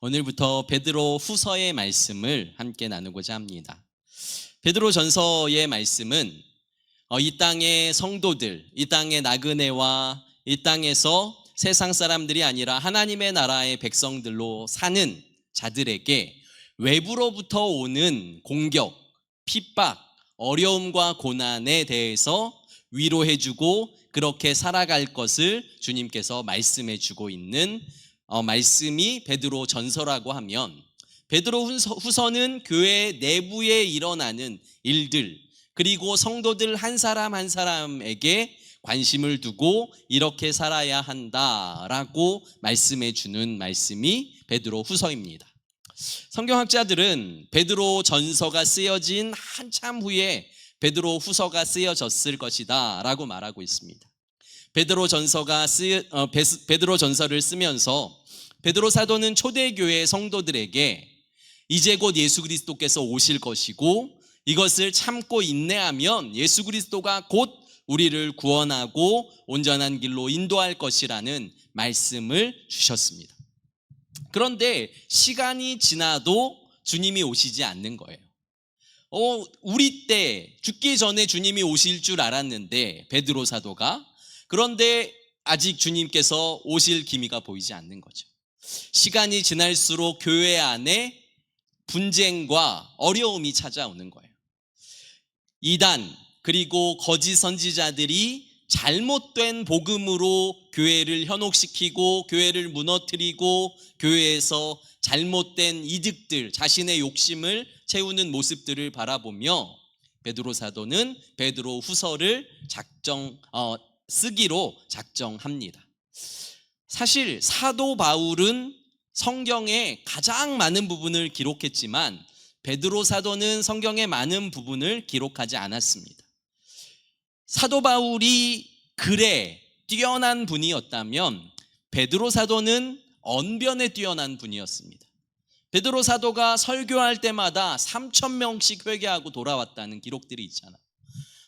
오늘부터 베드로 후서의 말씀을 함께 나누고자 합니다. 베드로 전서의 말씀은 이 땅의 성도들, 이 땅의 나그네와 이 땅에서 세상 사람들이 아니라 하나님의 나라의 백성들로 사는 자들에게 외부로부터 오는 공격, 핍박, 어려움과 고난에 대해서 위로해주고 그렇게 살아갈 것을 주님께서 말씀해주고 있는 말씀이 베드로 전서라고 하면, 베드로 후서는 교회 내부에 일어나는 일들, 그리고 성도들 한 사람 한 사람에게 관심을 두고 이렇게 살아야 한다라고 말씀해 주는 말씀이 베드로 후서입니다. 성경학자들은 베드로 전서가 쓰여진 한참 후에 베드로 후서가 쓰여졌을 것이다 라고 말하고 있습니다. 베드로 전서를 쓰면서 베드로 사도는 초대교회 성도들에게 이제 곧 예수 그리스도께서 오실 것이고 이것을 참고 인내하면 예수 그리스도가 곧 우리를 구원하고 온전한 길로 인도할 것이라는 말씀을 주셨습니다. 그런데 시간이 지나도 주님이 오시지 않는 거예요. 우리 때 죽기 전에 주님이 오실 줄 알았는데 베드로 사도가, 그런데 아직 주님께서 오실 기미가 보이지 않는 거죠. 시간이 지날수록 교회 안에 분쟁과 어려움이 찾아오는 거예요. 이단 그리고 거짓 선지자들이 잘못된 복음으로 교회를 현혹시키고 교회를 무너뜨리고 교회에서 잘못된 이득들, 자신의 욕심을 채우는 모습들을 바라보며 베드로 사도는 베드로 후서를 쓰기로 작정합니다. 사실 사도 바울은 성경의 가장 많은 부분을 기록했지만 베드로 사도는 성경의 많은 부분을 기록하지 않았습니다. 사도 바울이 글에 뛰어난 분이었다면 베드로 사도는 언변에 뛰어난 분이었습니다. 베드로 사도가 설교할 때마다 3,000명씩 회개하고 돌아왔다는 기록들이 있잖아요.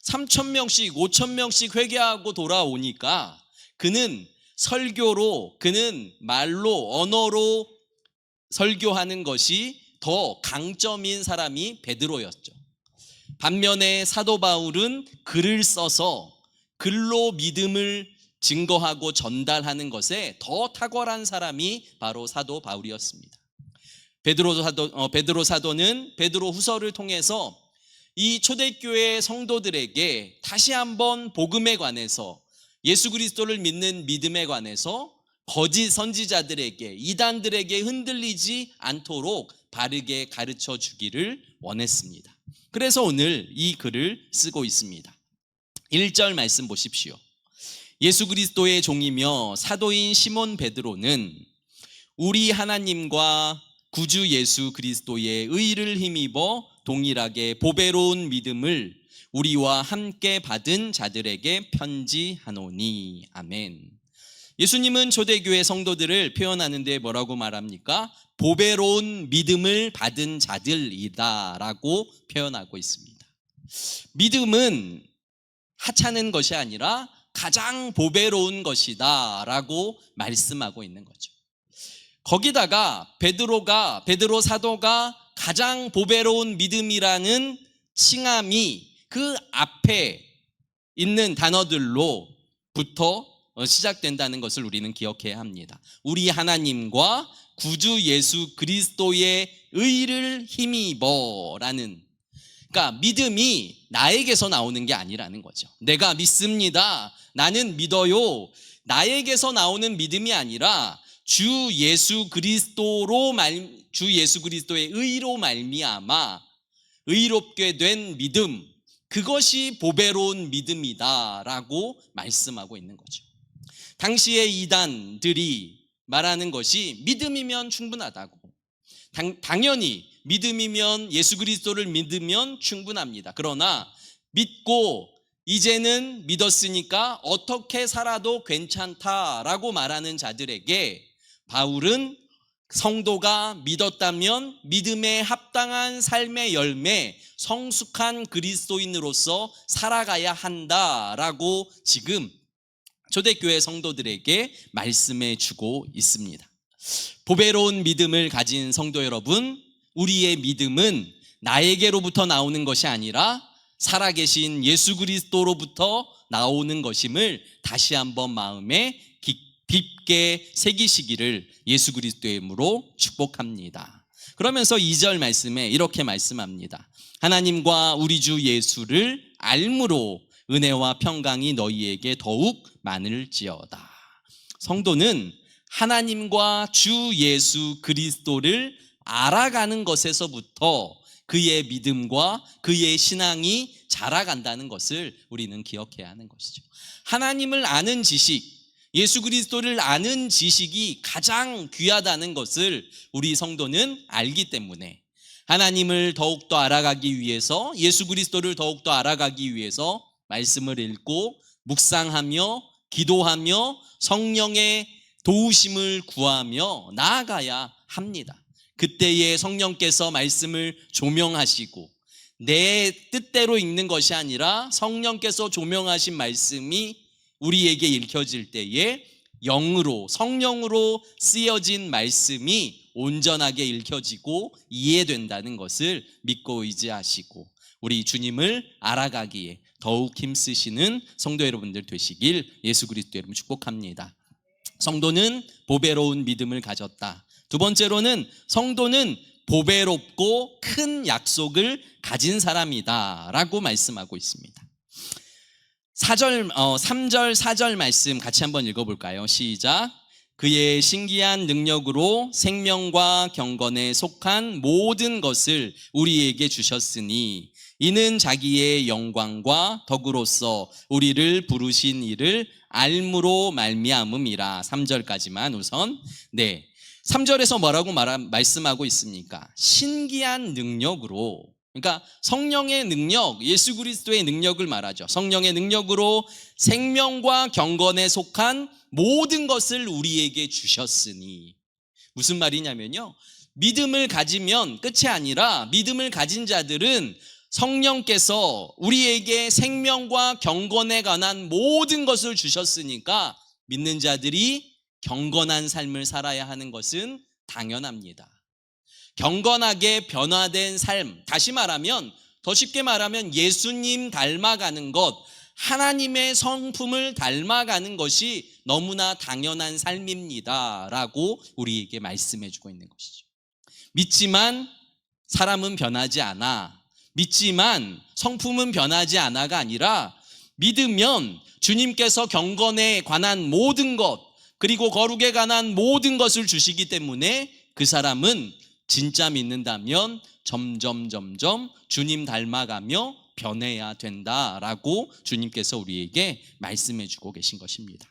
3,000명씩 5,000명씩 회개하고 돌아오니까 그는 설교로, 그는 말로, 언어로 설교하는 것이 더 강점인 사람이 베드로였죠. 반면에 사도 바울은 글을 써서 글로 믿음을 증거하고 전달하는 것에 더 탁월한 사람이 바로 사도 바울이었습니다. 베드로 사도는 베드로 후서를 통해서 이 초대교회 성도들에게 다시 한번 복음에 관해서, 예수 그리스도를 믿는 믿음에 관해서 거짓 선지자들에게, 이단들에게 흔들리지 않도록 바르게 가르쳐 주기를 원했습니다. 그래서 오늘 이 글을 쓰고 있습니다. 1절 말씀 보십시오. 예수 그리스도의 종이며 사도인 시몬 베드로는 우리 하나님과 구주 예수 그리스도의 의를 힘입어 동일하게 보배로운 믿음을 우리와 함께 받은 자들에게 편지하노니. 아멘. 예수님은 초대교회 성도들을 표현하는데 뭐라고 말합니까? 보배로운 믿음을 받은 자들이다 라고 표현하고 있습니다. 믿음은 하찮은 것이 아니라 가장 보배로운 것이다 라고 말씀하고 있는 거죠. 거기다가 베드로 사도가 가장 보배로운 믿음이라는 칭함이 그 앞에 있는 단어들로부터 시작된다는 것을 우리는 기억해야 합니다. 우리 하나님과 구주 예수 그리스도의 의를 힘입어라는, 그러니까 믿음이 나에게서 나오는 게 아니라는 거죠. 내가 믿습니다, 나는 믿어요, 나에게서 나오는 믿음이 아니라 주 예수 그리스도의 의로 말미암아 의롭게 된 믿음, 그것이 보배로운 믿음이다라고 말씀하고 있는 거죠. 당시의 이단들이 말하는 것이 믿음이면 충분하다고, 당연히 믿음이면, 예수 그리스도를 믿으면 충분합니다. 그러나 믿고 이제는 믿었으니까 어떻게 살아도 괜찮다라고 말하는 자들에게 바울은 성도가 믿었다면 믿음에 합당한 삶의 열매, 성숙한 그리스도인으로서 살아가야 한다라고 지금 초대교회 성도들에게 말씀해 주고 있습니다. 보배로운 믿음을 가진 성도 여러분, 우리의 믿음은 나에게로부터 나오는 것이 아니라 살아계신 예수 그리스도로부터 나오는 것임을 다시 한번 마음에 깊게 새기시기를 예수 그리스도의 이름으로 축복합니다. 그러면서 2절 말씀에 이렇게 말씀합니다. 하나님과 우리 주 예수를 알므로 은혜와 평강이 너희에게 더욱 많을지어다. 성도는 하나님과 주 예수 그리스도를 알아가는 것에서부터 그의 믿음과 그의 신앙이 자라간다는 것을 우리는 기억해야 하는 것이죠. 하나님을 아는 지식, 예수 그리스도를 아는 지식이 가장 귀하다는 것을 우리 성도는 알기 때문에 하나님을 더욱더 알아가기 위해서, 예수 그리스도를 더욱더 알아가기 위해서 말씀을 읽고 묵상하며 기도하며 성령의 도우심을 구하며 나아가야 합니다. 그때에 성령께서 말씀을 조명하시고 내 뜻대로 읽는 것이 아니라 성령께서 조명하신 말씀이 우리에게 읽혀질 때에 영으로, 성령으로 쓰여진 말씀이 온전하게 읽혀지고 이해된다는 것을 믿고 의지하시고 우리 주님을 알아가기에 더욱 힘쓰시는 성도 여러분들 되시길 예수 그리스도의 이름으로 축복합니다. 성도는 보배로운 믿음을 가졌다. 두 번째로는 성도는 보배롭고 큰 약속을 가진 사람이다 라고 말씀하고 있습니다. 3절 4절 말씀 같이 한번 읽어볼까요? 시작. 그의 신기한 능력으로 생명과 경건에 속한 모든 것을 우리에게 주셨으니 이는 자기의 영광과 덕으로서 우리를 부르신 이를 알므로 말미암음이라. 3절까지만 우선. 3절에서 뭐라고 말씀하고 있습니까? 신기한 능력으로, 그러니까 성령의 능력, 예수 그리스도의 능력을 말하죠. 성령의 능력으로 생명과 경건에 속한 모든 것을 우리에게 주셨으니. 무슨 말이냐면요, 믿음을 가지면 끝이 아니라 믿음을 가진 자들은 성령께서 우리에게 생명과 경건에 관한 모든 것을 주셨으니까 믿는 자들이 경건한 삶을 살아야 하는 것은 당연합니다. 경건하게 변화된 삶, 다시 말하면, 더 쉽게 말하면 예수님 닮아가는 것, 하나님의 성품을 닮아가는 것이 너무나 당연한 삶입니다 라고 우리에게 말씀해주고 있는 것이죠. 믿지만 사람은 변하지 않아, 믿지만 성품은 변하지 않아가 아니라 믿으면 주님께서 경건에 관한 모든 것, 그리고 거룩에 관한 모든 것을 주시기 때문에 그 사람은 진짜 믿는다면 점점 주님 닮아가며 변해야 된다라고 주님께서 우리에게 말씀해 주고 계신 것입니다.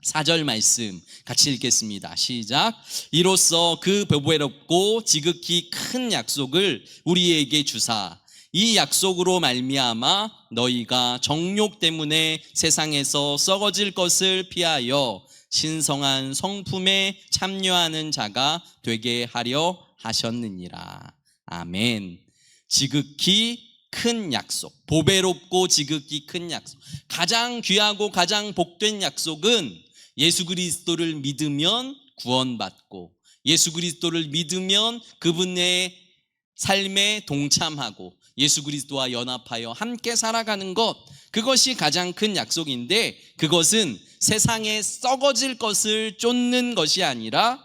4절 말씀 같이 읽겠습니다. 시작. 이로써 그 보배롭고 지극히 큰 약속을 우리에게 주사 이 약속으로 말미암아 너희가 정욕 때문에 세상에서 썩어질 것을 피하여 신성한 성품에 참여하는 자가 되게 하려 하셨느니라. 아멘. 지극히 큰 약속, 보배롭고 지극히 큰 약속, 가장 귀하고 가장 복된 약속은 예수 그리스도를 믿으면 구원받고 예수 그리스도를 믿으면 그분의 삶에 동참하고 예수 그리스도와 연합하여 함께 살아가는 것, 그것이 가장 큰 약속인데 그것은 세상에 썩어질 것을 쫓는 것이 아니라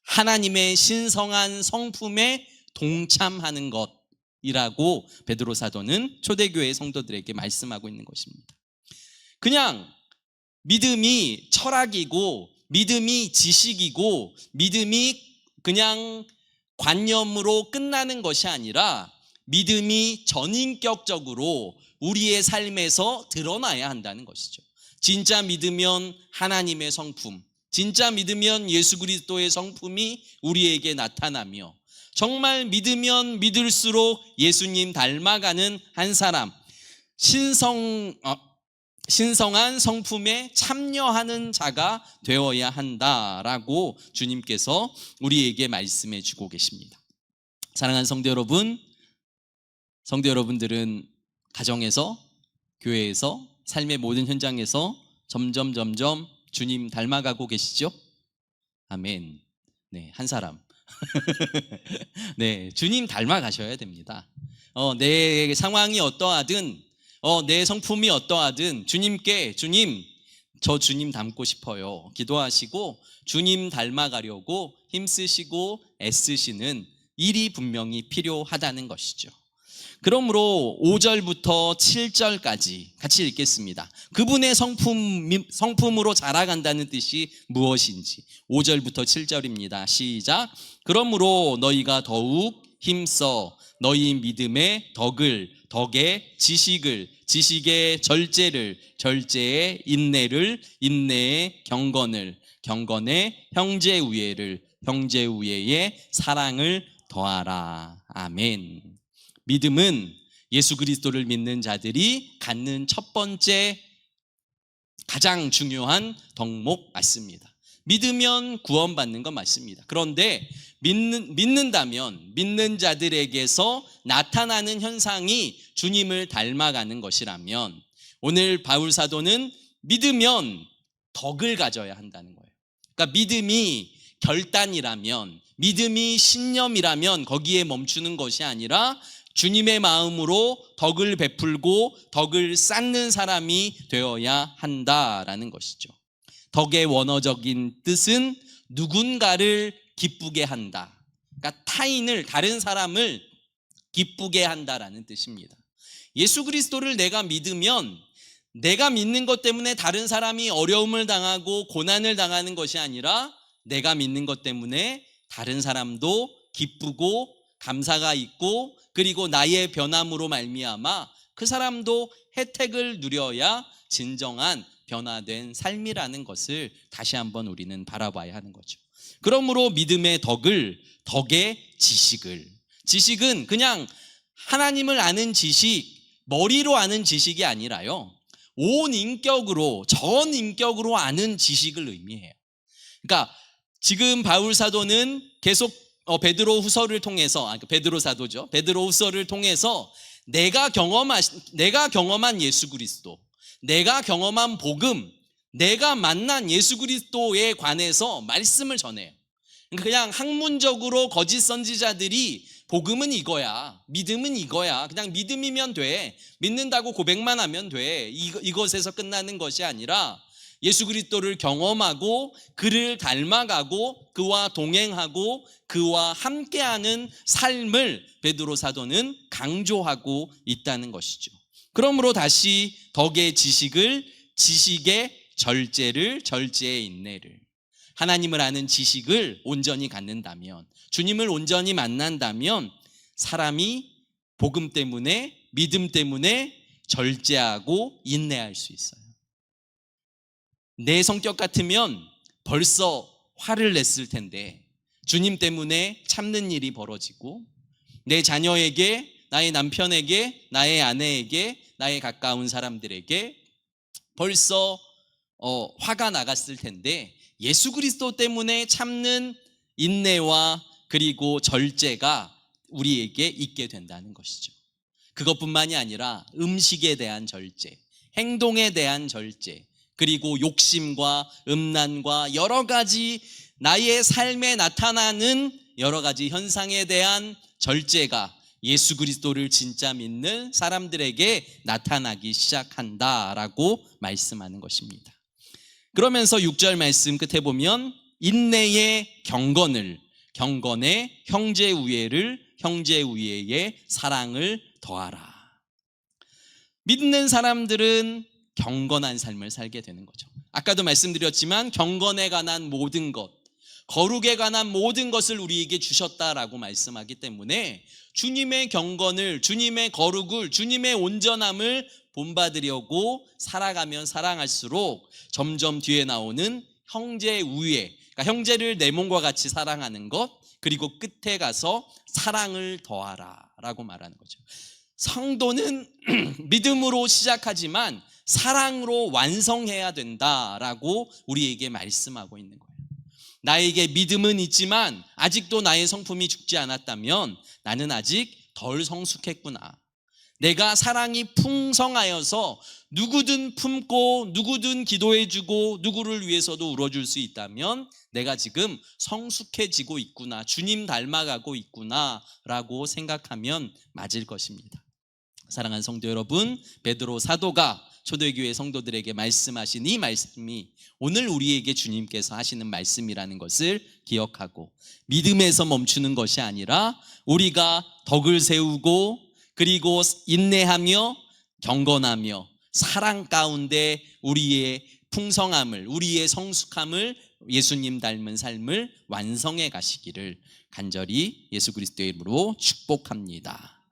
하나님의 신성한 성품에 동참하는 것이라고 베드로 사도는 초대교회 성도들에게 말씀하고 있는 것입니다. 그냥 믿음이 철학이고 믿음이 지식이고 믿음이 그냥 관념으로 끝나는 것이 아니라 믿음이 전인격적으로 우리의 삶에서 드러나야 한다는 것이죠. 진짜 믿으면 하나님의 성품, 진짜 믿으면 예수 그리스도의 성품이 우리에게 나타나며 정말 믿으면 믿을수록 예수님 닮아가는 한 사람, 신성한 성품에 참여하는 자가 되어야 한다라고 주님께서 우리에게 말씀해 주고 계십니다. 사랑하는 성도 여러분들은 가정에서, 교회에서, 삶의 모든 현장에서 점점 주님 닮아가고 계시죠? 아멘. 네, 한 사람. 네, 주님 닮아가셔야 됩니다. 내 상황이 어떠하든, 내 성품이 어떠하든 주님께 주님, 저 주님 닮고 싶어요. 기도하시고 주님 닮아가려고 힘쓰시고 애쓰시는 일이 분명히 필요하다는 것이죠. 그러므로 5절부터 7절까지 같이 읽겠습니다. 그분의 성품으로 자라간다는 뜻이 무엇인지 5절부터 7절입니다. 시작. 그러므로 너희가 더욱 힘써 너희 믿음의 덕의 지식의 절제를, 절제의 인내를, 인내의 경건의 형제 우애의 사랑을 더하라. 아멘. 믿음은 예수 그리스도를 믿는 자들이 갖는 첫 번째 가장 중요한 덕목 맞습니다. 믿으면 구원받는 건 맞습니다. 그런데 믿는다면 믿는 자들에게서 나타나는 현상이 주님을 닮아가는 것이라면 오늘 바울 사도는 믿으면 덕을 가져야 한다는 거예요. 그러니까 믿음이 결단이라면, 믿음이 신념이라면 거기에 멈추는 것이 아니라 주님의 마음으로 덕을 베풀고 덕을 쌓는 사람이 되어야 한다라는 것이죠. 덕의 원어적인 뜻은 누군가를 기쁘게 한다. 그러니까 다른 사람을 기쁘게 한다라는 뜻입니다. 예수 그리스도를 내가 믿으면 내가 믿는 것 때문에 다른 사람이 어려움을 당하고 고난을 당하는 것이 아니라 내가 믿는 것 때문에 다른 사람도 기쁘고 감사가 있고 그리고 나의 변함으로 말미암아 그 사람도 혜택을 누려야 진정한 변화된 삶이라는 것을 다시 한번 우리는 바라봐야 하는 거죠. 그러므로 믿음의 덕의 지식은 그냥 하나님을 아는 지식, 머리로 아는 지식이 아니라요, 온 인격으로, 전 인격으로 아는 지식을 의미해요. 그러니까 지금 바울 사도는 계속 베드로 후서를 통해서, 베드로 사도죠. 베드로 후서를 통해서 내가 경험한 예수 그리스도, 내가 경험한 복음, 내가 만난 예수 그리스도에 관해서 말씀을 전해요. 그냥 학문적으로 거짓 선지자들이 복음은 이거야, 믿음은 이거야, 그냥 믿음이면 돼, 믿는다고 고백만 하면 돼, 이것에서 끝나는 것이 아니라 예수 그리스도를 경험하고 그를 닮아가고 그와 동행하고 그와 함께하는 삶을 베드로 사도는 강조하고 있다는 것이죠. 그러므로 다시 덕의 지식의 절제를, 절제의 인내를, 하나님을 아는 지식을 온전히 갖는다면, 주님을 온전히 만난다면 사람이 복음 때문에, 믿음 때문에 절제하고 인내할 수 있어요. 내 성격 같으면 벌써 화를 냈을 텐데 주님 때문에 참는 일이 벌어지고, 내 자녀에게, 나의 남편에게, 나의 아내에게, 나의 가까운 사람들에게 벌써 화가 나갔을 텐데 예수 그리스도 때문에 참는 인내와 그리고 절제가 우리에게 있게 된다는 것이죠. 그것뿐만이 아니라 음식에 대한 절제, 행동에 대한 절제, 그리고 욕심과 음란과 여러 가지 나의 삶에 나타나는 여러 가지 현상에 대한 절제가 예수 그리스도를 진짜 믿는 사람들에게 나타나기 시작한다라고 말씀하는 것입니다. 그러면서 6절 말씀 끝에 보면 인내의 경건의 형제 우애의 사랑을 더하라. 믿는 사람들은 경건한 삶을 살게 되는 거죠. 아까도 말씀드렸지만 경건에 관한 모든 것, 거룩에 관한 모든 것을 우리에게 주셨다라고 말씀하기 때문에 주님의 경건을, 주님의 거룩을, 주님의 온전함을 본받으려고 살아가면 살아갈수록 점점 뒤에 나오는 형제 우애, 그러니까 형제를 내 몸과 같이 사랑하는 것, 그리고 끝에 가서 사랑을 더하라 라고 말하는 거죠. 성도는 믿음으로 시작하지만 사랑으로 완성해야 된다라고 우리에게 말씀하고 있는 거예요. 나에게 믿음은 있지만 아직도 나의 성품이 죽지 않았다면 나는 아직 덜 성숙했구나. 내가 사랑이 풍성하여서 누구든 품고 누구든 기도해주고 누구를 위해서도 울어줄 수 있다면 내가 지금 성숙해지고 있구나, 주님 닮아가고 있구나 라고 생각하면 맞을 것입니다. 사랑하는 성도 여러분, 베드로 사도가 초대교회 성도들에게 말씀하신 이 말씀이 오늘 우리에게 주님께서 하시는 말씀이라는 것을 기억하고, 믿음에서 멈추는 것이 아니라 우리가 덕을 세우고 그리고 인내하며 경건하며 사랑 가운데 우리의 풍성함을, 우리의 성숙함을, 예수님 닮은 삶을 완성해 가시기를 간절히 예수 그리스도의 이름으로 축복합니다.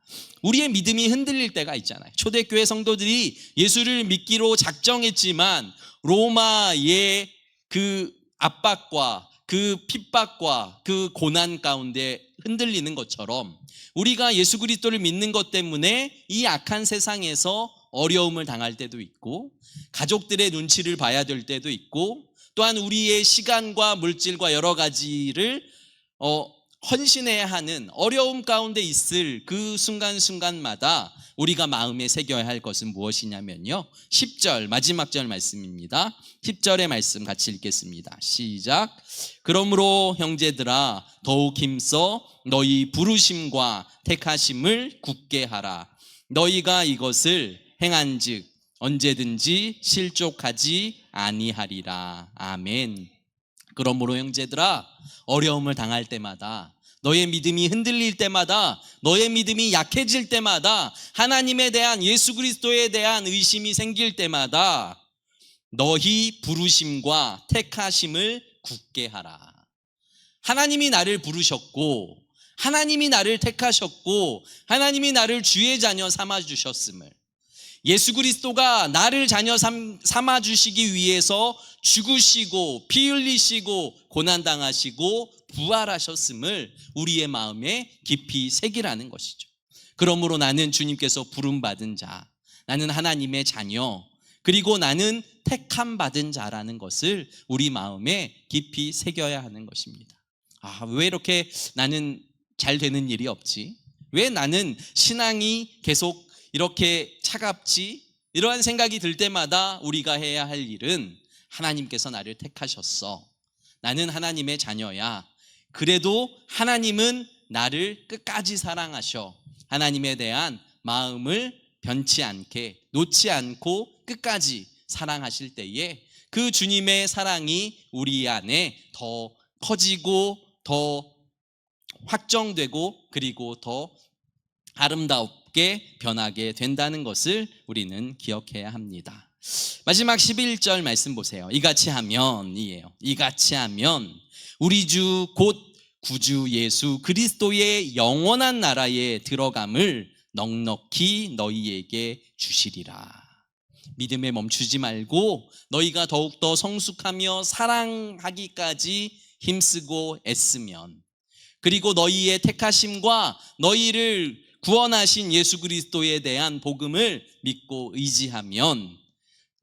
우리의 믿음이 흔들릴 때가 있잖아요. 초대교회 성도들이 예수를 믿기로 작정했지만 로마의 그 압박과 그 핍박과 그 고난 가운데 흔들리는 것처럼 우리가 예수 그리스도를 믿는 것 때문에 이 악한 세상에서 어려움을 당할 때도 있고, 가족들의 눈치를 봐야 될 때도 있고, 또한 우리의 시간과 물질과 여러 가지를 헌신해야 하는 어려움 가운데 있을 그 순간순간마다 우리가 마음에 새겨야 할 것은 무엇이냐면요, 10절 마지막 절 말씀입니다. 10절의 말씀 같이 읽겠습니다. 시작. 그러므로 형제들아 더욱 힘써 너희 부르심과 택하심을 굳게 하라. 너희가 이것을 행한즉 언제든지 실족하지 아니하리라. 아멘. 그러므로 형제들아, 어려움을 당할 때마다, 너의 믿음이 흔들릴 때마다, 너의 믿음이 약해질 때마다, 하나님에 대한, 예수 그리스도에 대한 의심이 생길 때마다 너희 부르심과 택하심을 굳게 하라. 하나님이 나를 부르셨고, 하나님이 나를 택하셨고, 하나님이 나를 주의 자녀 삼아주셨음을, 예수 그리스도가 나를 자녀 삼아주시기 위해서 죽으시고 피 흘리시고 고난당하시고 부활하셨음을 우리의 마음에 깊이 새기라는 것이죠. 그러므로 나는 주님께서 부름받은 자, 나는 하나님의 자녀, 그리고 나는 택함받은 자라는 것을 우리 마음에 깊이 새겨야 하는 것입니다. 왜 이렇게 나는 잘 되는 일이 없지? 왜 나는 신앙이 계속 이렇게 차갑지? 이러한 생각이 들 때마다 우리가 해야 할 일은, 하나님께서 나를 택하셨어, 나는 하나님의 자녀야, 그래도 하나님은 나를 끝까지 사랑하셔, 하나님에 대한 마음을 변치 않게, 놓지 않고 끝까지 사랑하실 때에 그 주님의 사랑이 우리 안에 더 커지고 더 확정되고 그리고 더 아름답게 변하게 된다는 것을 우리는 기억해야 합니다. 마지막 11절 말씀 보세요. 이같이 하면이에요. 이같이 하면 우리 주 곧 구주 예수 그리스도의 영원한 나라에 들어감을 넉넉히 너희에게 주시리라. 믿음에 멈추지 말고 너희가 더욱더 성숙하며 사랑하기까지 힘쓰고 애쓰면, 그리고 너희의 택하심과 너희를 구원하신 예수 그리스도에 대한 복음을 믿고 의지하면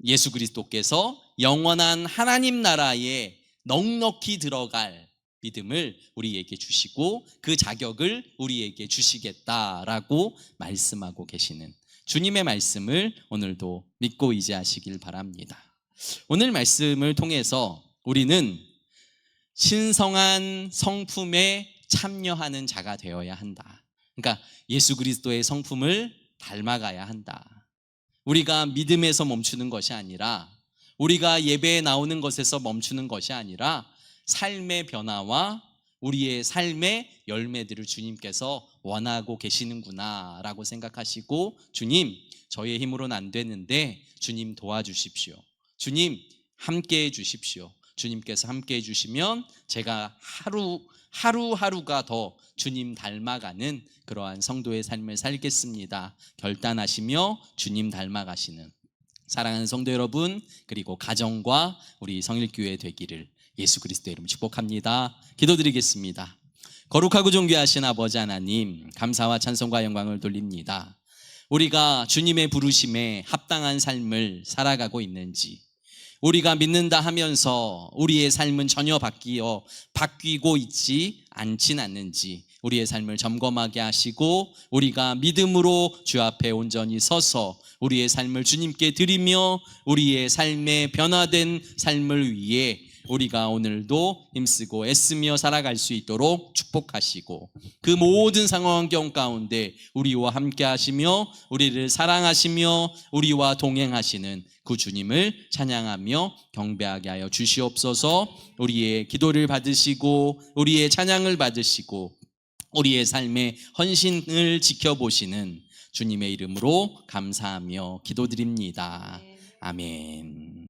예수 그리스도께서 영원한 하나님 나라에 넉넉히 들어갈 믿음을 우리에게 주시고 그 자격을 우리에게 주시겠다라고 말씀하고 계시는 주님의 말씀을 오늘도 믿고 의지하시길 바랍니다. 오늘 말씀을 통해서 우리는 신성한 성품에 참여하는 자가 되어야 한다. 그러니까 예수 그리스도의 성품을 닮아가야 한다. 우리가 믿음에서 멈추는 것이 아니라, 우리가 예배에 나오는 것에서 멈추는 것이 아니라 삶의 변화와 우리의 삶의 열매들을 주님께서 원하고 계시는구나 라고 생각하시고, 주님, 저의 힘으로는 안 되는데 주님 도와주십시오, 주님 함께해 주십시오, 주님께서 함께해 주시면 제가 하루하루가 더 주님 닮아가는 그러한 성도의 삶을 살겠습니다 결단하시며 주님 닮아가시는 사랑하는 성도 여러분, 그리고 가정과 우리 성일교회 되기를 예수 그리스도의 이름으로 축복합니다. 기도드리겠습니다. 거룩하고 존귀하신 아버지 하나님, 감사와 찬송과 영광을 돌립니다. 우리가 주님의 부르심에 합당한 삶을 살아가고 있는지, 우리가 믿는다 하면서 우리의 삶은 전혀 바뀌고 있지 않진 않는지, 우리의 삶을 점검하게 하시고 우리가 믿음으로 주 앞에 온전히 서서 우리의 삶을 주님께 드리며 우리의 삶의 변화된 삶을 위해 우리가 오늘도 힘쓰고 애쓰며 살아갈 수 있도록 축복하시고 그 모든 상황 환경 가운데 우리와 함께 하시며 우리를 사랑하시며 우리와 동행하시는 그 주님을 찬양하며 경배하게 하여 주시옵소서. 우리의 기도를 받으시고 우리의 찬양을 받으시고 우리의 삶의 헌신을 지켜보시는 주님의 이름으로 감사하며 기도드립니다. 아멘.